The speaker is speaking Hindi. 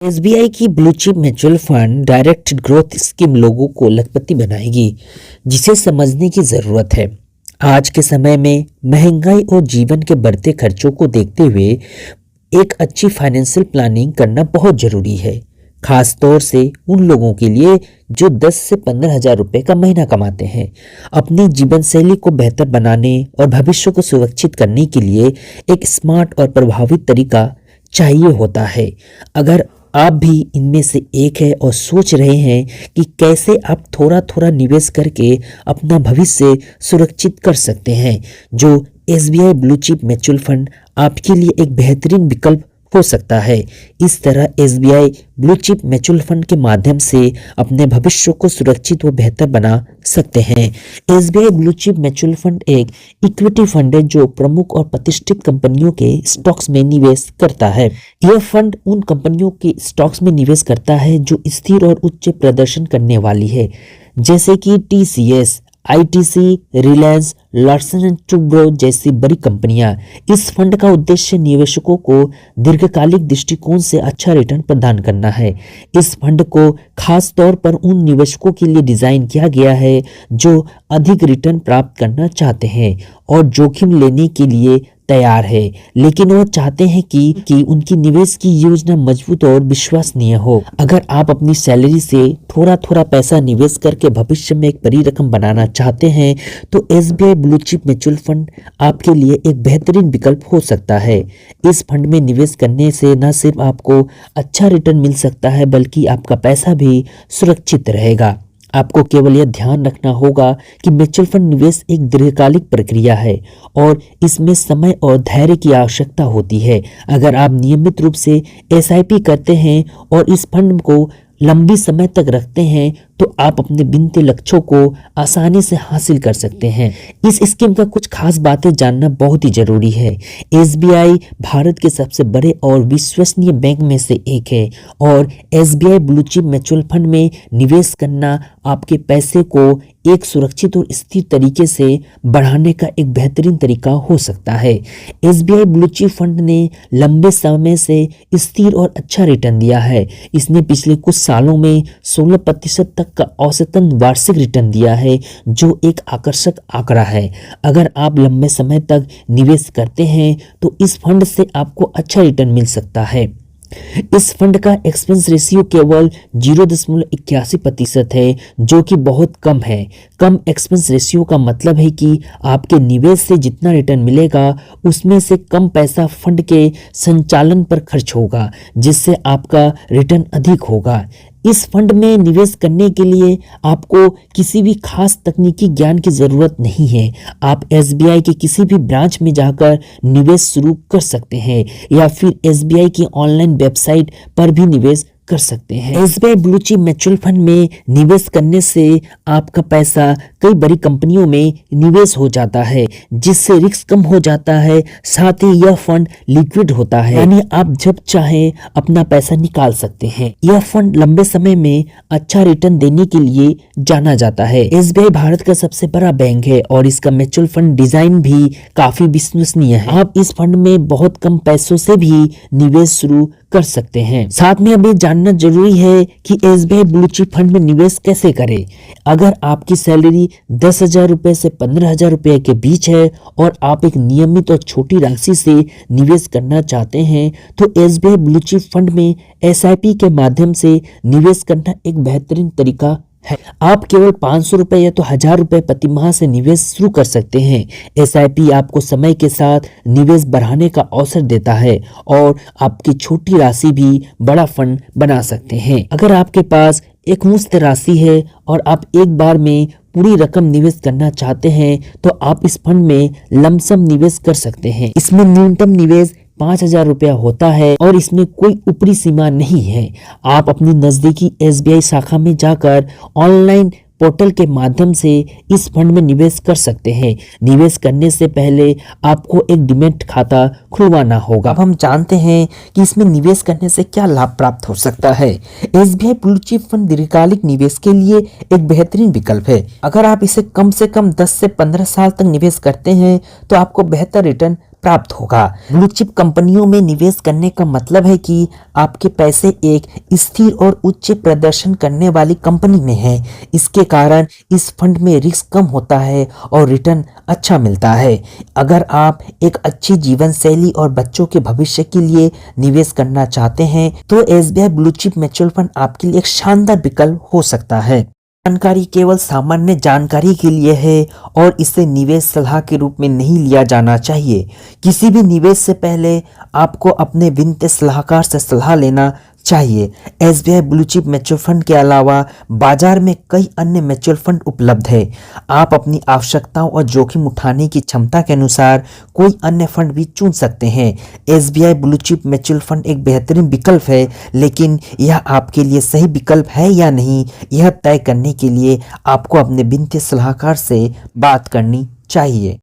एसबीआई की blue chip mutual fund direct growth scheme लोगों को लखपति बनाएगी, जिसे समझने की जरूरत है। आज के समय में महंगाई और जीवन के बढ़ते खर्चों को देखते हुए एक अच्छी फाइनेंशियल प्लानिंग करना बहुत जरूरी है, खास तौर से उन लोगों के लिए जो 10 से 15 हजार रुपए का महीना कमाते हैं। अपनी जीवन शैली को बेहतर बनाने और भविष्य को सुरक्षित करने के लिए एक स्मार्ट और प्रभावी तरीका चाहिए होता है। अगर आप भी इनमें से एक है और सोच रहे हैं कि कैसे आप थोड़ा थोड़ा निवेश करके अपना भविष्य सुरक्षित कर सकते हैं, जो SBI blue chip mutual fund आपके लिए एक बेहतरीन विकल्प हो सकता है। इस तरह SBI blue chip mutual fund के माध्यम से अपने भविष्य को सुरक्षित व बेहतर बना सकते हैं। SBI blue chip mutual fund एक इक्विटी फंड है जो प्रमुख और प्रतिष्ठित कंपनियों के स्टॉक्स में निवेश करता है। यह फंड उन कंपनियों के स्टॉक्स में निवेश करता है जो स्थिर और उच्च प्रदर्शन करने वाली है, जैसे कि TCS, ITC, Reliance, Larsen and Toubro जैसी बड़ी कंपनियां। इस फंड का उद्देश्य निवेशकों को दीर्घकालिक दृष्टिकोण से अच्छा रिटर्न प्रदान करना है। इस फंड को खास तौर पर उन निवेशकों के लिए डिजाइन किया गया है जो अधिक रिटर्न प्राप्त करना चाहते हैं और जोखिम लेने के लिए तैयार है, लेकिन वो चाहते हैं कि उनकी निवेश की योजना मजबूत और विश्वसनीय हो। अगर आप अपनी सैलरी से थोड़ा थोड़ा पैसा निवेश करके भविष्य में एक बड़ी रकम बनाना चाहते हैं तो SBI blue chip mutual fund आपके लिए एक बेहतरीन विकल्प हो सकता है। इस फंड में निवेश करने से न सिर्फ आपको अच्छा रिटर्न मिल सकता है बल्कि आपका पैसा भी सुरक्षित रहेगा। आपको केवल यह ध्यान रखना होगा कि म्यूचुअल फंड निवेश एक दीर्घकालिक प्रक्रिया है और इसमें समय और धैर्य की आवश्यकता होती है। अगर आप नियमित रूप से एसआईपी करते हैं और इस फंड को लंबी समय तक रखते हैं तो आप अपने बिनते लक्ष्यों को आसानी से हासिल कर सकते हैं। इस स्कीम का कुछ खास बातें जानना बहुत ही जरूरी है। एसबीआई भारत के सबसे बड़े और विश्वसनीय बैंक में से एक है और SBI blue chip mutual fund में निवेश करना आपके पैसे को एक सुरक्षित और स्थिर तरीके से बढ़ाने का एक बेहतरीन तरीका हो सकता है। एसबीआई ब्लू चिप फंड ने लंबे समय से स्थिर और अच्छा रिटर्न दिया है। इसने पिछले कुछ सालों में 16% तक का औसतन वार्षिक रिटर्न दिया है, जो एक आकर्षक आंकड़ा है। अगर आप लंबे समय तक निवेश करते हैं तो इस फंड से आपको अच्छा रिटर्न मिल सकता है। इस फंड का एक्सपेंस रेशियो केवल 0.81% है, जो कि बहुत कम है। कम एक्सपेंस रेशियो का मतलब है कि आपके निवेश से जितना रिटर्न मिलेगा उसमें से कम पैसा फंड के संचालन पर खर्च होगा, जिससे आपका रिटर्न अधिक होगा। इस फंड में निवेश करने के लिए आपको किसी भी खास तकनीकी ज्ञान की जरूरत नहीं है। आप एसबीआई के किसी भी ब्रांच में जाकर निवेश शुरू कर सकते हैं या फिर एसबीआई की ऑनलाइन वेबसाइट पर भी निवेश कर सकते हैं। SBI blue chip mutual fund में निवेश करने से आपका पैसा कई बड़ी कंपनियों में निवेश हो जाता है, जिससे रिस्क कम हो जाता है। साथ ही यह फंड लिक्विड होता है, यानी आप जब चाहें अपना पैसा निकाल सकते हैं। यह फंड लंबे समय में अच्छा रिटर्न देने के लिए जाना जाता है। एसबीआई भारत का सबसे बड़ा बैंक है और इसका म्यूचुअल फंड डिजाइन भी काफी विश्वसनीय है। आप इस फंड में बहुत कम पैसों से भी निवेश शुरू कर सकते हैं। साथ में अभी जानना जरूरी है कि एसबीआई ब्लू चिप फंड में निवेश कैसे करें। अगर आपकी सैलरी 10,000 रुपए से 15,000 रुपए के बीच है और आप एक नियमित और छोटी राशि से निवेश करना चाहते हैं तो एसबीआई ब्लू चिप फंड में एसआईपी के माध्यम से निवेश करना एक बेहतरीन तरीका है। आप केवल 500 रुपए या तो 1000 रुपए प्रति माह से निवेश शुरू कर सकते हैं। एसआईपी आपको समय के साथ निवेश बढ़ाने का अवसर देता है और आपकी छोटी राशि भी बड़ा फंड बना सकते हैं। अगर आपके पास एक मुश्त राशि है और आप एक बार में पूरी रकम निवेश करना चाहते हैं तो आप इस फंड में लमसम निवेश कर सकते हैं। इसमें न्यूनतम निवेश 5,000 रुपया होता है और इसमें कोई ऊपरी सीमा नहीं है। आप अपनी नजदीकी एसबीआई शाखा में जाकर ऑनलाइन पोर्टल के माध्यम से इस फंड में निवेश कर सकते हैं। निवेश करने से पहले आपको एक डीमैट खाता खुलवाना होगा। अब हम जानते हैं कि इसमें निवेश करने से क्या लाभ प्राप्त हो सकता है। एसबीआई ब्लू चिप फंड दीर्घकालिक निवेश के लिए एक बेहतरीन विकल्प है। अगर आप इसे कम से कम 10 से 15 साल तक निवेश करते हैं तो आपको बेहतर रिटर्न प्राप्त होगा। ब्लू चिप कंपनियों में निवेश करने का मतलब है कि आपके पैसे एक स्थिर और उच्च प्रदर्शन करने वाली कंपनी में है। इसके कारण इस फंड में रिस्क कम होता है और रिटर्न अच्छा मिलता है। अगर आप एक अच्छी जीवन शैली और बच्चों के भविष्य के लिए निवेश करना चाहते हैं तो SBI blue chip mutual fund आपके लिए एक शानदार विकल्प हो सकता है। जानकारी केवल सामान्य जानकारी के लिए है और इसे निवेश सलाह के रूप में नहीं लिया जाना चाहिए। किसी भी निवेश से पहले आपको अपने वित्तीय सलाहकार से सलाह लेना चाहिए। SBI blue chip mutual fund के अलावा बाजार में कई अन्य म्यूचुअल फंड उपलब्ध है। आप अपनी आवश्यकताओं और जोखिम उठाने की क्षमता के अनुसार कोई अन्य फंड भी चुन सकते हैं। SBI blue chip mutual fund एक बेहतरीन विकल्प है, लेकिन यह आपके लिए सही विकल्प है या नहीं, यह तय करने के लिए आपको अपने वित्तीय सलाहकार से बात करनी चाहिए।